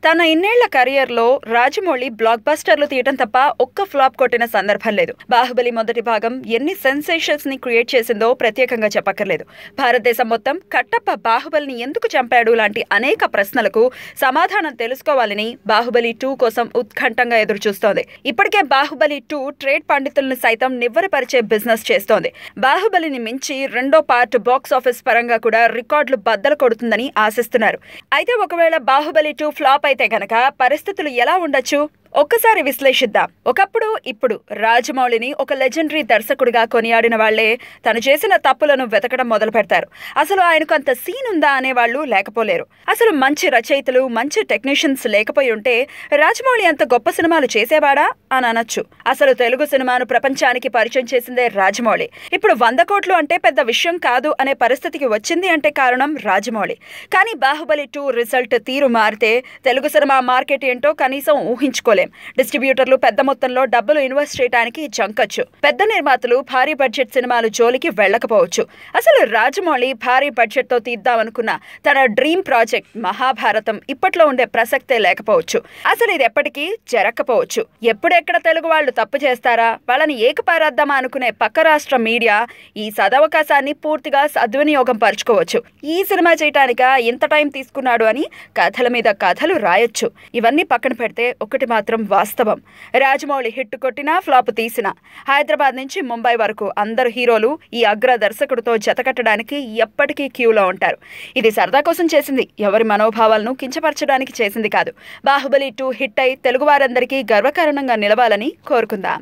తన ఇన్నేళ్ల కెరియర్లో రాజమౌళి బ్లాక్ బస్టర్లు తీయటం తప్ప ఒక్క ఫ్లాప్ కొట్టిన సందర్భం లేదు. బాహుబలి మొదటి భాగం ఎన్ని సెన్సేషన్స్ ని క్రియేట్ చేసిందో ప్రత్యేకంగా చెప్పక్కర్లేదు. భారతదేశం మొత్తం కట్టప్ప బాహుబలిని ఎందుకు చంపాడు లాంటి అనేక ప్రశ్నలకు సమాధానం తెలుసుకోవాలని బాహుబలి 2 కోసం ఉత్కంఠంగా ఎదురుచూస్తోంది. ఇప్పటికే బాహుబలి 2 ట్రేడ్ పండితులను సైతం నివ్వరపరిచే బిజినెస్ చేస్తోంది. బాహుబలిని మించి రెండో పార్ట్ బాక్స్ ఆఫీస్ పరంగా కూడా రికార్డులు బద్దలు కొడుతుందని ఆశిస్తున్నారు. అయితే ఒకవేళ బాహుబలి 2 ఫ్లాప్ అయితే గనక పరిస్థితులు ఎలా ఉండొచ్చు? ఒక్కసారి విశ్లేషిద్దాం. ఒకప్పుడు ఇప్పుడు రాజమౌళిని ఒక లెజెండరీ దర్శకుడిగా కొనియాడిన వాళ్లే తను చేసిన తప్పులను వెతకడం మొదలు పెడతారు. అసలు ఆయనకు అంత సీన్ ఉందా అనేవాళ్లు లేకపోలేరు. అసలు మంచి రచయితలు, మంచి టెక్నీషియన్స్ లేకపోయి ఉంటే రాజమౌళి అంత గొప్ప సినిమాలు చేసేవాడా అని అనొచ్చు. అసలు తెలుగు సినిమాను ప్రపంచానికి పరిచయం చేసిందే రాజమౌళి. ఇప్పుడు 100 కోట్లు అంటే పెద్ద విషయం కాదు అనే పరిస్థితికి వచ్చింది అంటే కారణం రాజమౌళి. కానీ బాహుబలి 2 రిజల్ట్ తీరు మారితే తెలుగు సినిమా మార్కెట్ ఏంటో కనీసం ఊహించుకోలేదు. డిస్ట్రిబ్యూటర్లు పెద్ద మొత్తంలో డబ్బులు ఇన్వెస్ట్ చేయడానికి జంకచ్చు. పెద్ద నిర్మాతలు భారీ బడ్జెట్ సినిమాలు జోలికి వెళ్లకపోవచ్చు. అసలు రాజమౌళి భారీ బడ్జెట్ తో తీద్దామనుకున్న తన డ్రీమ్ ప్రాజెక్ట్ మహాభారతం ఇప్పట్లో ఉండే ప్రసక్తే లేకపోవచ్చు. అసలు ఇది ఎప్పటికీ జరగకపోవచ్చు. ఎప్పుడెక్కడ తెలుగు వాళ్ళు తప్పు చేస్తారా, వాళ్ళని ఏకపారేద్దామా అనుకునే పక్క రాష్ట్ర మీడియా ఈ సదవకాశాన్ని పూర్తిగా సద్వినియోగం పరుచుకోవచ్చు. ఈ సినిమా చేయటానిక ఇంత టైం తీసుకున్నాడు అని కథల మీద కథలు రాయొచ్చు. ఇవన్నీ పక్కన పెడితే ఒకటి మాత్రం వాస్తవం. రాజమౌళి హిట్ కొట్టినా ఫ్లాప్ తీసినా హైదరాబాద్ నుంచి ముంబై వరకు అందరు హీరోలు ఈ అగ్ర దర్శకుడితో జతకట్టడానికి ఎప్పటికీ క్యూలో ఉంటారు. ఇది సరదా కోసం చేసింది, ఎవరి మనోభావాలను కించపరచడానికి చేసింది కాదు. బాహుబలి 2 హిట్ అయి తెలుగు వారందరికీ గర్వకారణంగా నిలవాలని కోరుకుందాం.